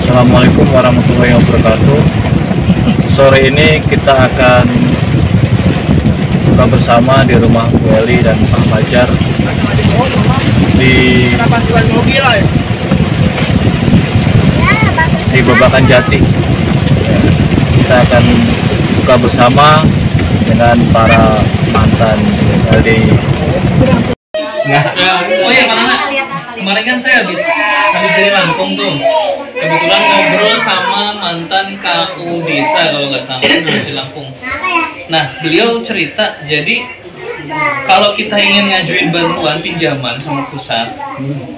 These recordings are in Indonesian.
Assalamualaikum warahmatullahi wabarakatuh. Sore ini kita akan buka bersama di rumah Bu Eli dan Pak Fajar di Babakan Jati. Kita akan buka bersama dengan para mantan dari. Oh ya, kemarin kan saya habis dari Lampung tuh. Kebetulan ngobrol sama mantan KU desa kalau nggak salah di Lampung. Nah, beliau cerita, jadi kalau kita ingin ngajuin bantuan pinjaman sama pusat,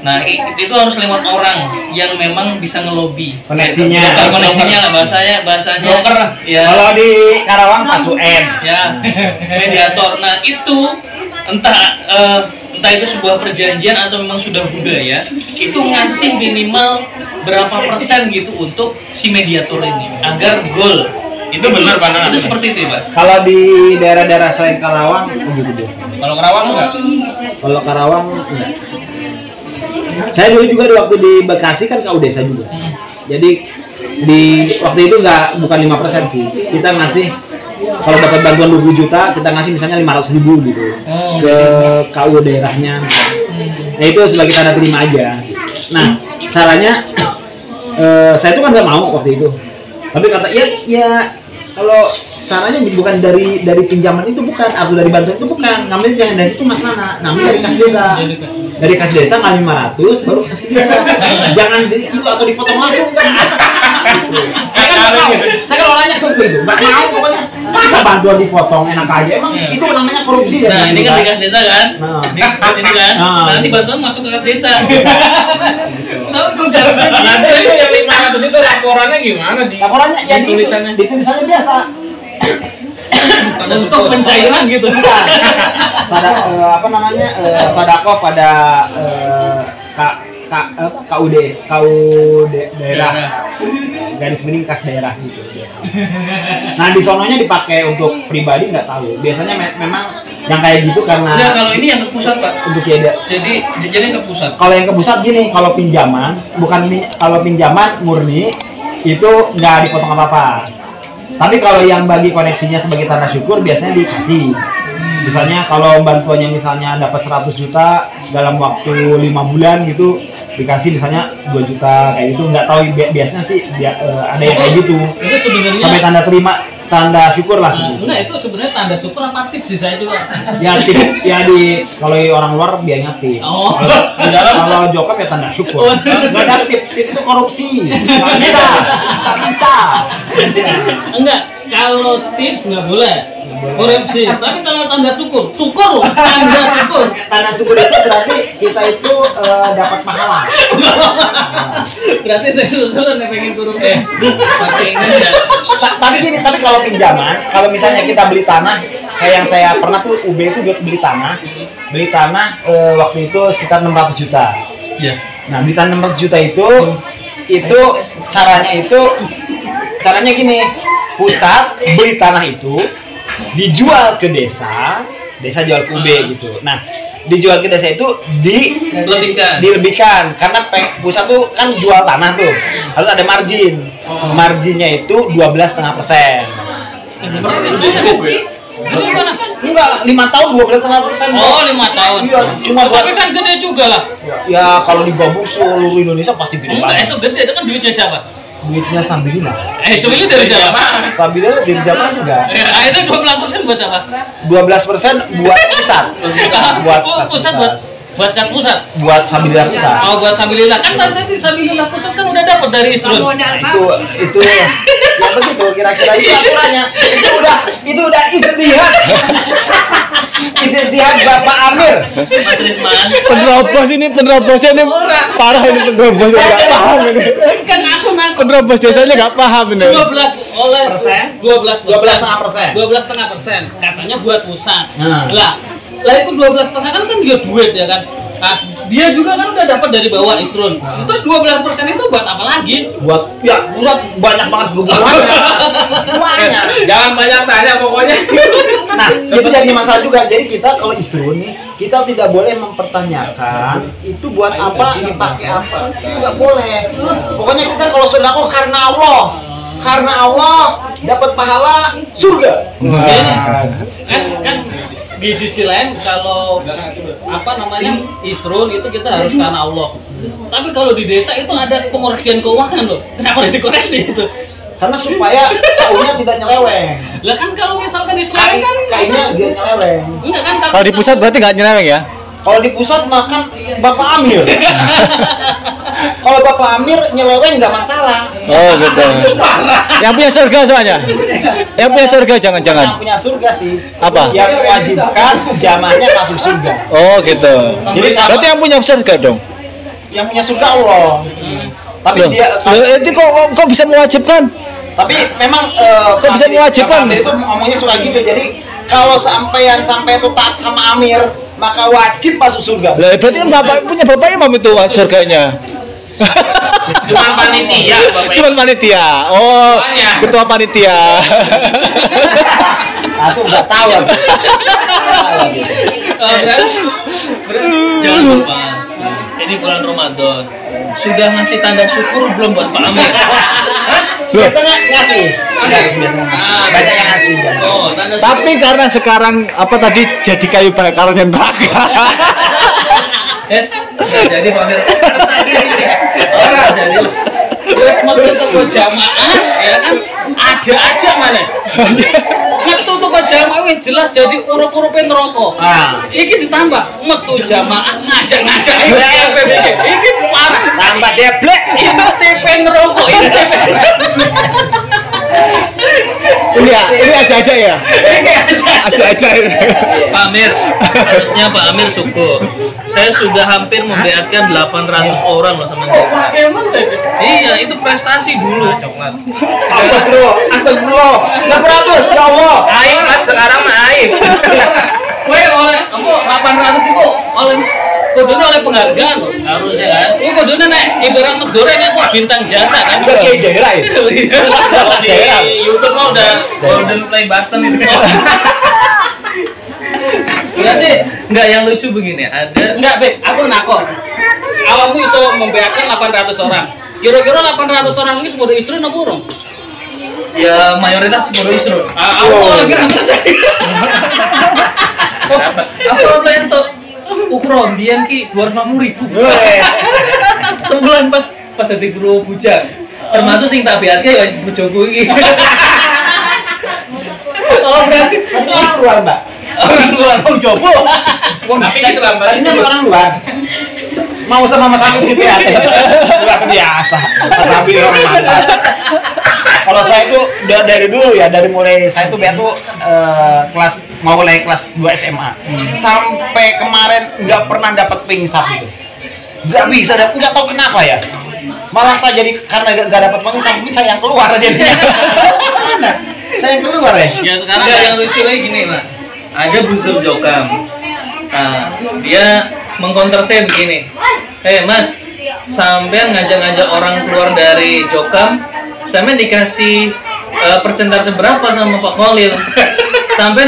nah itu harus lewat orang yang memang bisa ngelobi. Koneksinya lah bahasanya. Broker. Ya. Kalau di Karawang Pak UM. Ya, mediator. Nah itu entah itu sebuah perjanjian atau memang sudah budaya, itu ngasih minimal berapa persen gitu untuk si mediator ini agar goal. Itu benar pandangan. Itu seperti itu, Pak. Kalau di daerah-daerah selain Karawang begitu biasa. Kalau Karawang enggak? Kalau Karawang enggak. Saya dulu juga waktu di Bekasi kan KU desa juga. Jadi di waktu itu bukan 5% sih. Kita ngasih kalau dapat bantuan 20 juta, kita ngasih misalnya 500.000 gitu ke KU daerahnya. Nah itu sebagai tanda terima aja. Nah caranya saya tuh kan nggak mau waktu itu. Tapi kata ya kalau caranya bukan dari pinjaman itu, bukan atau dari bantuan itu, bukan namanya jangan dari itu Mas Nana, namanya dari kas desa. Dari kas desa ngambil 500 baru kasih dia. Jangan itu atau dipotong langsung. Saya kalau nanya ke itu nggak mau pokoknya. Masa bantuan dipotong enak aja, emang itu namanya korupsi. Nah ini kan di kas desa kan, ini kan, nanti bantuan masuk ke kas desa. Nanti itu yang 500 itu laporannya gimana? Laporannya ya di tulisannya biasa. Untuk pencairan gitu. Sodako pada KUD daerah, garis miring kas daerah gitu. Nah di sononya dipakai untuk pribadi nggak tahu. Biasanya memang yang kayak gitu karena. Ya kalau ini yang ke pusat Pak. Untuk ya. Jadi ke pusat. Kalau yang ke pusat gini, kalau pinjaman murni itu nggak dipotong apa-apa. Tapi kalau yang bagi koneksinya sebagai tanda syukur biasanya dikasih. Misalnya kalau bantuannya misalnya dapat 100 juta dalam waktu 5 bulan gitu, dikasih misalnya 2 juta kayak gitu, nggak tahu biasanya sih ada yang kayak gitu. Itu sebenarnya sampai tanda syukur lah. Enggak, itu sebenarnya tanda syukur apa tips sih saya juga. Ya tips ya kalau orang luar biasanya tips. Oh. Kalau Jokob ya tanda syukur. Nggak ada tips itu korupsi. Nggak bisa. Enggak, kalau tips nggak boleh. Korupsi, tapi kalau tanda syukur loh, tanda syukur. Tanda syukur itu berarti kita itu dapat pahala. Berarti saya sudah pengen korupsi. Masih ingat ya. Tapi kalau pinjaman, kalau misalnya kita beli tanah, kayak yang saya pernah tuh UB itu beli tanah waktu itu sekitar 600 juta. Iya. Nah beli tanah 600 juta itu caranya gini, pusat beli tanah itu dijual ke desa jual ke UB gitu. Nah, dijual ke desa itu dilebihkan karena pusat tuh kan jual tanah tuh harus ada margin. Marginnya itu 12,5%. Enggak, 5 tahun 12,5%. Oh, 5 tahun. Iya, cuma tapi kan gede juga lah. Ya kalau digabung seluruh Indonesia pasti gede banget. Itu gede, itu kan duitnya siapa? Duitnya Sambila. Sambila dari siapa? Sambila dari Jawa juga. Itu 12% buat siapa? 12% buat pusat. Buat kas pusat. Buat Sambila pusat. Oh, buat Sambila. Kan tadi Sambila pusat kan udah dapat dari Isrun. Itu ya begitu kira-kira itu aturannya. Itu udah ikhtiar. Ikhtiar Bapak Amir. Mas Risman. Penerobosnya ini parah ini, penerobosnya nggak paham ini. Kan aku Penerobos desanya nggak paham ini. 12,5%. Katanya buat pusat. Lah itu 12,5 kan dia duit ya kan. Nah, dia juga kan udah dapat dari bawah Isrun. Terus 12% itu buat apa lagi? Buat banyak banget hubungannya. Jangan banyak tanya pokoknya. Nah, itu jadi masalah juga. Jadi kita kalau Isrun nih, kita tidak boleh mempertanyakan itu buat apa, dipakai apa, itu nggak boleh. Pokoknya kita kalau sedekah karena Allah dapat pahala surga. Kan di sisi lain kalau apa namanya isrun itu kita harus karena Allah. Tapi kalau di desa itu ada pengoreksian keuangan loh. Kenapa harus dikoreksi itu? Karena supaya kaunya tidak nyeleweng. Lah kan kalau misalkan di Sulawesi kan Kayaknya dia nyeleweng. enggak kan Kalau di pusat berarti nggak nyeleweng ya? Kalau di pusat makan Bapak Amir. Kalau Bapak Amir nyeleweng nggak masalah. Oh gitu. Yang punya surga soalnya. Yang punya surga jangan-jangan. Yang punya surga sih. Apa? Yang mewajibkan jamaahnya masuk surga. Oh gitu. Jadi Berarti yang punya surga dong. Yang punya surga Allah. Tapi Loh, dia itu kok bisa mewajibkan? tapi memang Kok bisa mewajibkan? Amir itu ngomongnya suka gitu. Jadi kalau sampai itu taat sama Amir, maka wajib masuk surga. Lah berarti kan punya bapaknya mam itu surganya. cuma panitia Bapak. Cuman panitia. Oh, Makanya. ketua panitia. Aku nggak tahu. Jangan lupa. Ini bulan Ramadan. Sudah ngasih tanda syukur belum buat Pak Amir? Biasanya ngasih. Banyak yang ngasih. Oh, tanda syukur. Tapi karena sekarang apa tadi jadi kayu bakar dan neraka. Yes, nggak jadi Pak Amir. Orang jadi. Terus mau ke toko jamaah, ya kan? Ada aja mana? Metu toko jamaah wis jelas jadi urup-urupin rokok. Iki ditambah metu jamaah ngajak-ngajak. Iki parah. Tambah deblek. Itu TP ngerokok ini TP. Ini aja ya. Aja. Pak Amir, harusnya Pak Amir syukur. Saya sudah hampir membeatkan 800 orang loh sama dia. Iya, itu prestasi dulu. Astagfirullah. 600 ya Allah. Aib mas, sekarang mah aib. Gue oleh kamu 800 itu oleh kudunya oleh penghargaan loh, harusnya kan. Ini kudunya nek ibarat negara yang kok bintang jasa kan. Udah kayak daerah ya. Kalau di YouTube mah udah golden play button itu. Berarti enggak, yang lucu begini, ada enggak Beb, aku nakok. Awakmu iso membeatkan 800 orang. Kira-kira 800 orang ini semua isrun apa urung? Ya mayoritas semua isrun. Aku lagi nangis. Apa yang tuh ukuran dia ki 250.000. Sebulan pas tadi guru bujang. Termasuk sing tak biarke ya bojoku iki. Oh berarti Orang luar, Mbak. orang luar mau coba. Tapi itu Tadinya orang luar. Mau sama Mas Abi di PAT. Luar biasa. Mas Abi orang mana? Kalau saya itu dari dulu ya, dari mulai saya tuh BA tuh mulai kelas 2 SMA. Sampai kemarin nggak pernah dapat pingsap itu. Nggak bisa, nggak tahu kenapa ya. Malah saya jadi karena nggak dapat pingsap, mungkin saya yang keluar jadinya. Saya yang keluar ya. Ya sekarang yang lucu lagi gini, Pak. Ada buzzer jokam. Nah, dia mengkonter saya begini. Mas, sampean ngajak-ngajak orang keluar dari jokam, sampean dikasih persentase berapa sama Pak Khalil? Sampean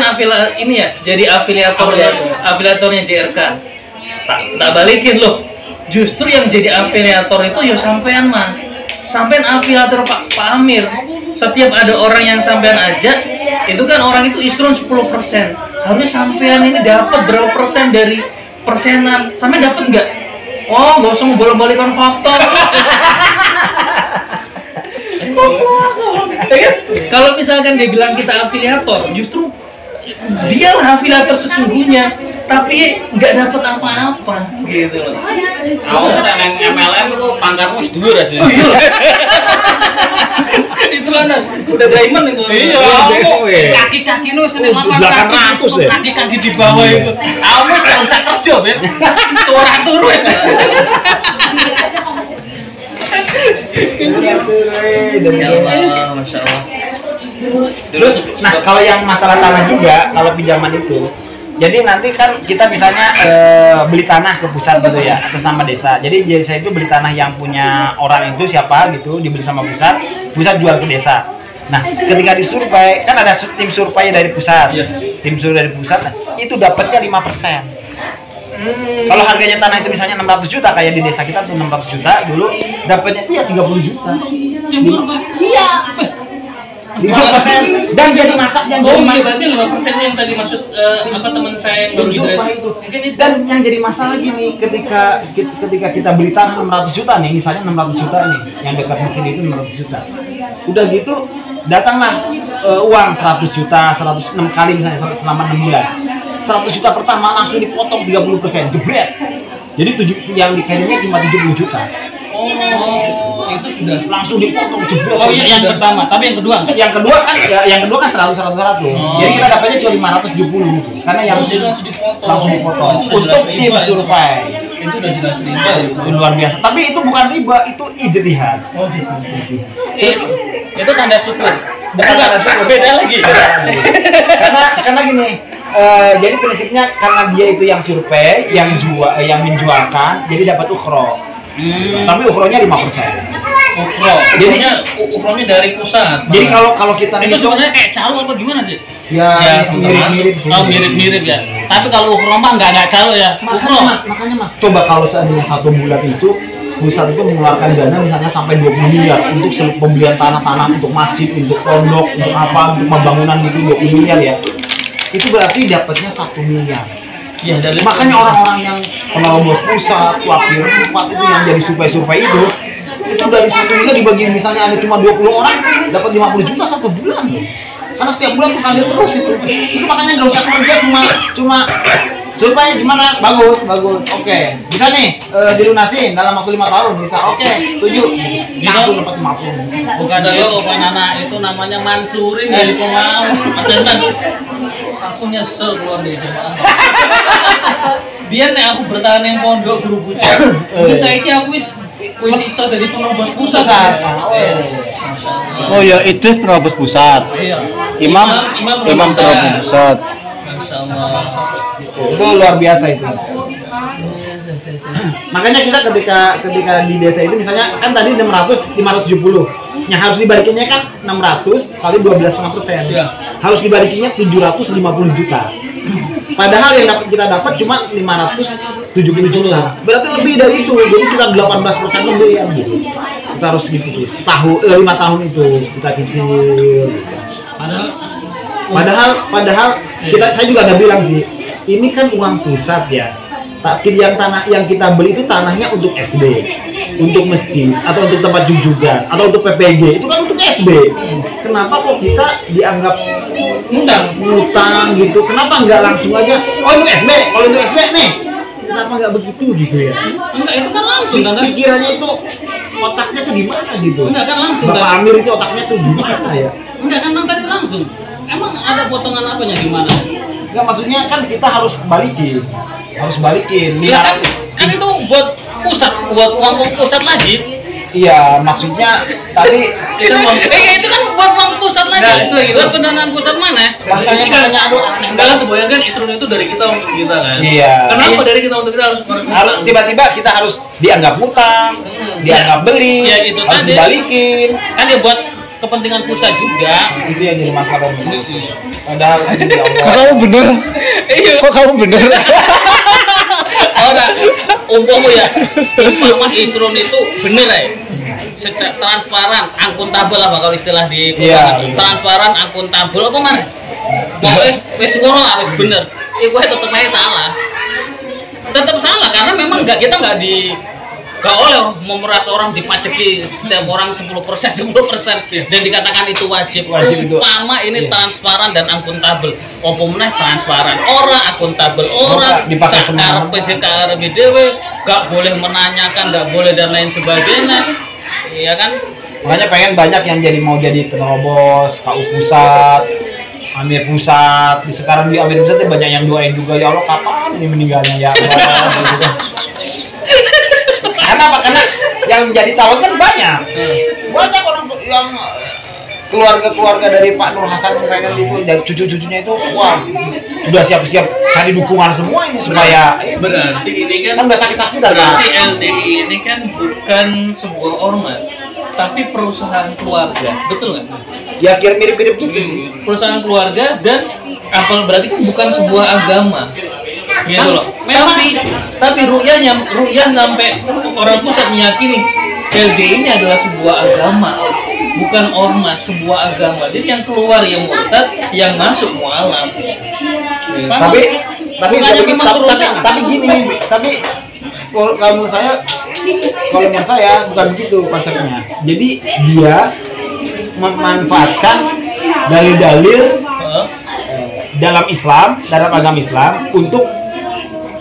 ini ya, jadi afiliatornya JRK. Tak balikin loh. Justru yang jadi afiliator itu ya sampean, Mas. Sampean afiliator Pak Amir. Setiap ada orang yang sampean ajak, itu kan orang itu isrun 10%. Harusnya sampean ini dapat berapa persen dari persenan? Sampean dapat nggak? Oh, nggak usah bolak-balikan faktor. Kalau misalkan dia bilang kita afiliator, justru dia lah afiliator sesungguhnya, tapi nggak dapat apa-apa gitu loh. Aku yang MLM itu pangkatmu sedulur aja. Itu kan udah diamond itu. Iya. Kaki-kaki nu seneng 800 ya. Kaki-kaki di bawah itu. Aku nggak usah kerja, Bet. Turun wis. Ya Allah, Masya Allah. Terus, nah kalau yang masalah tanah juga, kalau pinjaman itu, jadi nanti kan kita misalnya beli tanah ke pusat gitu ya, atas nama desa. Jadi desa itu beli tanah yang punya orang itu siapa gitu, dibeli sama pusat jual ke desa. Nah, ketika disurvei, kan ada tim survei dari pusat, tim survei dari pusat, nah, itu dapatnya 5%. Kalau harganya tanah itu misalnya 600 juta kayak di desa kita tuh 600 juta dulu, dapatnya itu ya 30 juta. Iya. 5% dan jadi masak yang Oh jadi iya, berarti 5% yang tadi maksud apa teman saya yang baru Sumpah itu. Dan yang jadi masalah gini, ketika kita beli tanah 600 juta nih, misalnya 600 juta nih, yang dekat di sini itu 600 juta. Udah gitu datanglah uang 100 juta, 106 kali misalnya selama 6 bulan. 100 juta pertama langsung dipotong 30%, jebret. Jadi yang dikirimnya cuma 70 juta. Oh, itu sudah Langsung dipotong jebret. Oh iya, yang pertama, tapi yang kedua enggak? Yang kedua kan 100. Jadi kita dapatnya cuma 570 gitu. Karena yang jadi langsung dipotong. langsung dipotong. Oh, itu udah Untuk jelas tim riba, survei. Itu udah jelas riba itu. Itu luar biasa. Tapi itu bukan riba, itu ijtihad. Oh gitu. Itu tanda syukur. Bukan tanda syukur. Beda lagi. karena gini, jadi prinsipnya karena dia itu yang survei, yang menjualkan, jadi dapat ukhro. Tapi ukhronya 5%. Ukro. Ukronya dari pusat. Jadi kalau kita Itu sebenarnya kayak calo apa gimana sih? ya sama mirip-mirip sih. Oh mirip-mirip ya. Tapi kalau ukro mah nggak calo ya. Ukro. Makanya mas, coba kalau seandainya 1 bulan itu pusat itu mengeluarkan dana misalnya sampai 20 miliar untuk pembelian tanah-tanah untuk masjid, untuk pondok, untuk apa, untuk pembangunan gitu 20 miliar ya. Itu berarti dapatnya 1 miliar. Ya, dari Makanya orang-orang yang penerobos pusat, wakil empat itu yang jadi survei itu dari 1 miliar dibagi misalnya ada cuma 20 orang dapat 50 juta 1 bulan loh. Karena setiap bulan mengalir terus itu makanya nggak usah kerja cuma survei gimana bagus oke bisa nih dilunasin dalam waktu 5 tahun bisa oke setuju langsung dapat 50. Bukan saya Opa Nana, itu namanya mansurin dari pemau. Mas Denman, aku nyesel keluar dari jemaah. Biar nih aku bertahan yang pondok guru pucuk. Mungkin saya aku wis iso dari penerobos pusat. Oh ya, Idris penerobos pusat. Iya. Imam penerobos penerobos pusat. Masyaallah. Itu luar biasa itu. Makanya kita ketika di desa itu misalnya kan tadi 570 yang harus dibalikinnya kan 600 kali 12,5%. Ya. Harus dibalikinnya 750 juta. Padahal yang kita dapat cuma 570 juta. Berarti lebih dari itu. Jadi kita 18% lebih yang gitu. Kita harus gitu tuh. 5 tahun itu kita cicil. Padahal saya juga udah bilang sih, ini kan uang pusat ya. Tapi tanah yang kita beli itu tanahnya untuk SD, untuk masjid, atau untuk tempat jujugan, atau untuk PPG. Itu kan untuk SD. Kenapa kok kita dianggap ngutang gitu? Kenapa nggak langsung aja? Oh untuk SD, kalau untuk SD nih, kenapa nggak begitu gitu ya? Enggak, itu kan langsung kan? Pikirannya itu otaknya tuh di mana gitu? Enggak kan langsung. Bapak Amir itu otaknya tuh di mana ya? Enggak kan tadi langsung. Emang ada potongan apanya di mana? Enggak, maksudnya kan kita harus balikin. Ya kan itu buat pusat, buat uang pusat lagi. Iya, maksudnya tadi itu kan buat uang pusat lagi. Nah, itu lagi buat pendanaan pusat mana? bahasanya aduh aneh Enggak lah, semuanya kan instrumen itu dari kita untuk kita kan. Iya. Kenapa dari kita untuk kita harus tiba-tiba kita harus dianggap hutang, dianggap beli, Ya, itu harus tadi. dibalikin. Kan dia buat kepentingan pusat juga. Itu yang jadi masalah. Padahal ya Kok Allah. kamu bener? Kok kamu bener? Oh, nah, umpama ya, umpama Isrun itu bener ya, secara transparan, akuntabel lah bakal istilah di Iya. transparan, akuntabel apa mana? Pokoknya wis ngono lah, wis bener. Iku tetep aja salah. Tetap salah karena memang kita nggak oleh memeras orang, dipajaki setiap orang 10% dan dikatakan itu wajib itu. umpama ini transparan dan akuntabel. Apa meneh transparan ora akuntabel ora dipakai semua. karepe dhewe gak boleh menanyakan, gak boleh dan lain sebagainya. Iya kan? Makanya pengen banyak yang mau jadi penerobos, KU pusat, Amir pusat. Sekarang di Amir pusat banyak yang doain juga, ya Allah kapan ini meninggalnya ya Allah. Gitu. Karena yang jadi calon kan banyak orang yang keluarga dari Pak Nur Hasan pengen itu, dari cucu-cucunya itu wah udah siap-siap cari dukungan semua ini supaya berarti ini kan udah sakit-sakitan kan. Berarti LDI ini kan bukan sebuah ormas, tapi perusahaan keluarga, betul nggak? Ya kira mirip-mirip gitu sih. Perusahaan keluarga dan apa berarti kan bukan sebuah agama, gitu loh. tapi ru'yah sampai orang pusat meyakini LDI ini adalah sebuah agama, bukan ormas, sebuah agama. Jadi yang keluar yang murtad, yang masuk mualaf. Tapi gini, kalau menurut saya bukan begitu konsepnya. Jadi dia memanfaatkan dalil-dalil dalam agama Islam untuk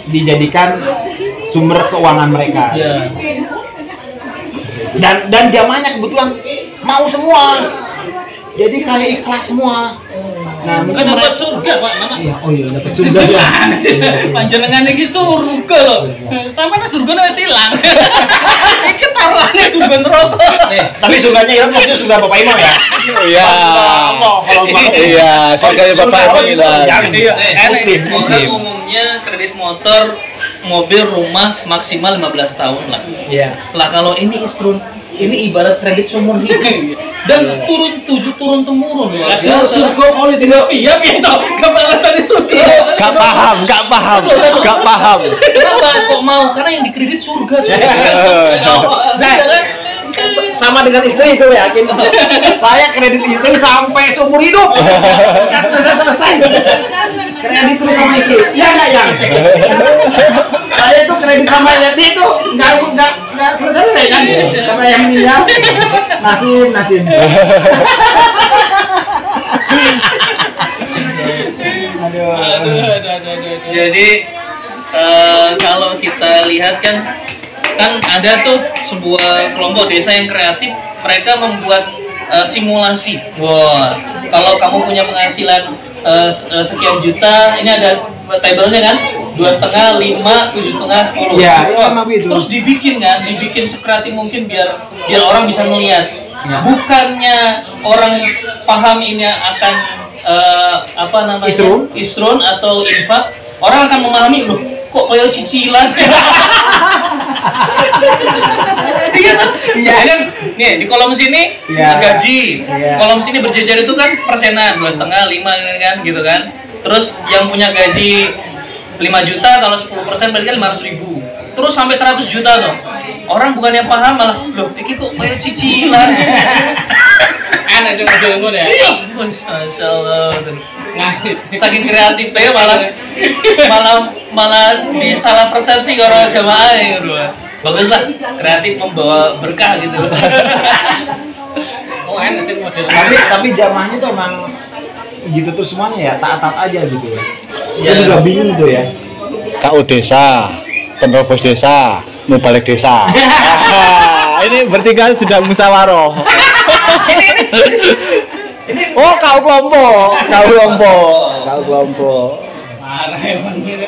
dijadikan sumber keuangan mereka. Ya. Dan jamaahnya kebetulan mau semua, jadi kayak ikhlas semua. Nah, mungkin dapat surga Pak, mana? Iya, dapat surga ya. Panjenengan iki surga loh. Sampai surga wis ilang. Iki taruhane surga neraka. Tapi surganya ya maksudnya surga Bapak Imam ya. Iya. Iya, surganya Bapak Imam hilang. Muslim. Umumnya kredit motor, mobil, rumah maksimal 15 tahun lah. Iya. Lah kalau ini isrun, ini ibarat kredit seumur hidup dan turun temurun ya. Surga kalau tidak iya itu kebalasan surga. Gak paham. Kenapa kok mau? Karena yang dikredit surga. Sama dengan istri itu yakin. Saya kredit istri sampai seumur hidup. Nggak selesai. Kredit terus sama istri. Ya nggak yang. Saya tuh kredit sama istri itu nggak selesai kan? Sama yang meninggal. Nasib. Jadi kalau kita lihat kan ada tuh sebuah kelompok desa yang kreatif, mereka membuat simulasi. Wah, kalau kamu punya penghasilan sekian juta, ini ada tabelnya kan, 2,5, 5, 7,5, 10. Ya, terus dibikin sekreatif mungkin biar orang bisa melihat. Ya. Bukannya orang paham ini akan isrun atau infak, orang akan memahami loh, kok kayak cicilan. Iya kan? Nih di kolom sini gaji, kolom sini berjejer itu kan persenan 2,5, 5 kan gitu kan. Terus yang punya gaji 5 juta kalau 10% berarti kan 500.000. Terus sampai 100 juta tuh. Orang bukannya paham malah loh, iki kok kayak cicilan. Aneh cuma ngono ya. Iya, masyaallah. Saking kreatif saya malah disalah persepsi kalau jamaah gitu. Bagus lah, kreatif membawa berkah gitu. Oh enak sih model. Tapi jamaahnya tuh emang gitu terus semuanya ya, taat aja gitu ya. Saya juga bingung tuh ya. KU desa, penerobos desa, mubalik desa. Ini bertiga sudah musyawarah. Ini KU kelompok. Marah emang gitu.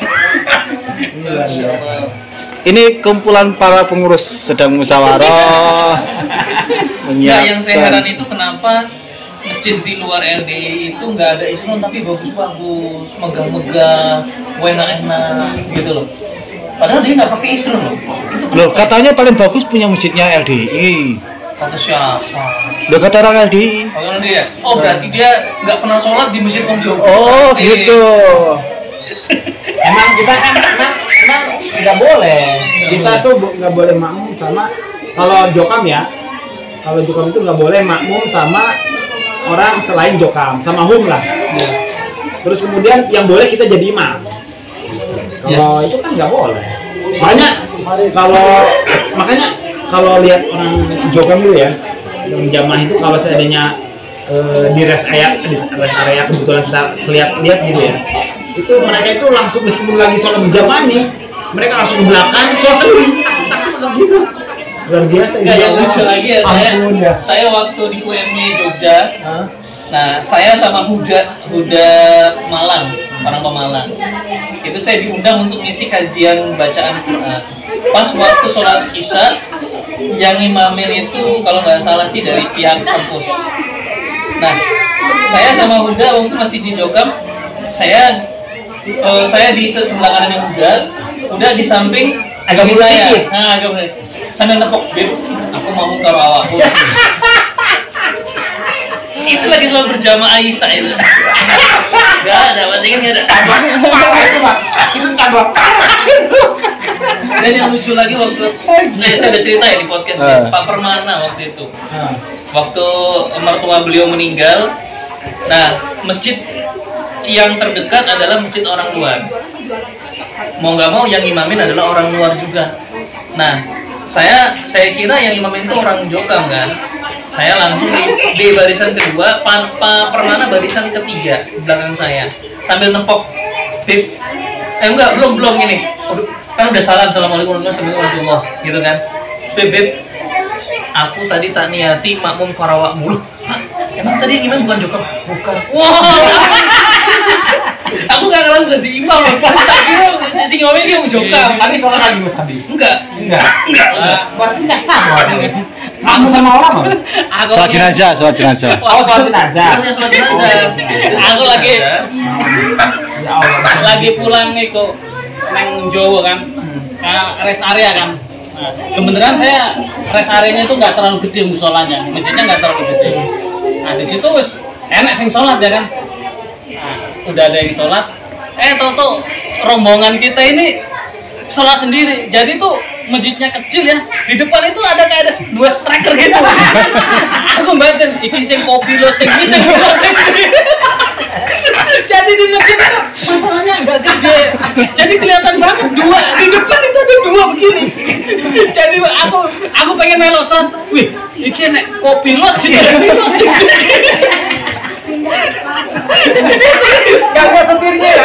Ini kumpulan para pengurus sedang musyawarah. Yang saya heran itu kenapa masjid di luar LDI itu nggak ada isrun tapi bagus-bagus, megah-megah, enak-enak gitu loh. Padahal dia nggak pakai isrun loh. Loh, katanya paling bagus punya masjidnya LDI. Kata siapa? Loh, kata orang LDI. Oh dia. Oh berarti dia nggak pernah sholat di masjid Om Joko. Oh gitu. Emang kita kan nggak boleh. Kita tuh nggak boleh makmum sama kalau jokam ya. Kalau jokam itu nggak boleh makmum sama orang selain jokam, sama hum lah. Ya. Terus kemudian yang boleh kita jadi imam. Kalau itu kan nggak boleh. Banyak makanya kalau lihat orang jokam dulu ya, yang jamaah itu kalau seandainya di rest area kebetulan kita lihat gitu ya, itu mereka itu langsung meskipun lagi sholat berjamaah nih, mereka langsung ke belakang sholat sendiri gitu. Luar biasa. Nggak, yang lucu lagi ya, saya waktu di UMY Jogja. Nah, saya sama Huda Malang, orang Pemalang. Itu saya diundang untuk ngisi kajian bacaan Quran. Pas waktu sholat Isya, yang imamin itu kalau nggak salah sih dari pihak kampus. Nah, saya sama Huda waktu masih di Jogam, saya di sebelah kanannya Huda di samping agak saya. Nah, agak sambil nepok, Bib, aku mau karo awakku. Itu lagi sholat berjamaah Isya itu. Gak ada, masih kan gak ada. itu tambah parah. Dan yang lucu lagi waktu, saya udah cerita ya di podcast Pak Permana waktu itu. Waktu mertua beliau meninggal, nah masjid yang terdekat adalah masjid orang luar. Mau nggak mau yang imamin adalah orang luar juga. Nah, saya kira yang imamin itu orang Jokam kan. Saya langsung di barisan kedua, Pak Permana barisan ketiga belakang saya, sambil nepok, Bib. Enggak, belum ini. Kan udah salam, assalamualaikum warahmatullahi wabarakatuh, gitu kan. Bib, aku tadi tak niati makmum Karawak mulu. Hah? Emang tadi yang imam bukan Jokam? Bukan. Wah. Aku nggak ngerasa jadi imam. Tak kira si imamnya dia mau Jokam. Tapi sholat lagi Mas Abi? Enggak. Berarti nggak sama. Kamu sama orang loh? Sholat jenazah. Oh, sholat jenazah. Sholat jenazah. Aku lagi. Ya Allah. Lagi pulang itu neng Jawa kan, rest area kan. Nah, kebenaran saya rest areanya itu nggak terlalu gede musolanya, masjidnya nggak terlalu gede. Nah di situ wis enak sing sholat ya kan. Nah, udah ada yang sholat, tuh rombongan kita ini sholat sendiri. Jadi tuh masjidnya kecil ya, di depan itu ada kayak ada 2 striker gitu. Aku batin, iki sing kopi lo, sing ini sing jadi di masjid itu masalahnya nggak gede, jadi kelihatan banget 2 di depan itu ada 2 begini. Jadi aku pengen melosan, wih, iki nek kopilot sih. Gak buat setirnya ya?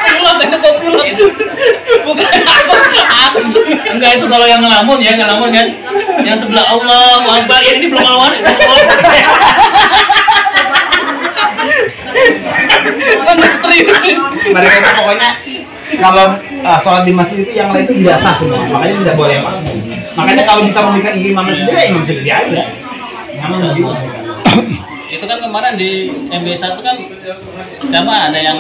Pilot itu kopilot. Bukan aku. Enggak, itu kalau yang ngelamun kan. Yang sebelah Allah, Akbar, ya ini belum ngelawan. Serius. Mereka itu pokoknya kalau sholat di masjid itu yang lain itu tidak sah semua, makanya tidak boleh Pak. Makanya kalau bisa memberikan imam sendiri, imam sendiri aja. Memang begitu. Itu kan kemarin di MB1 kan siapa ada yang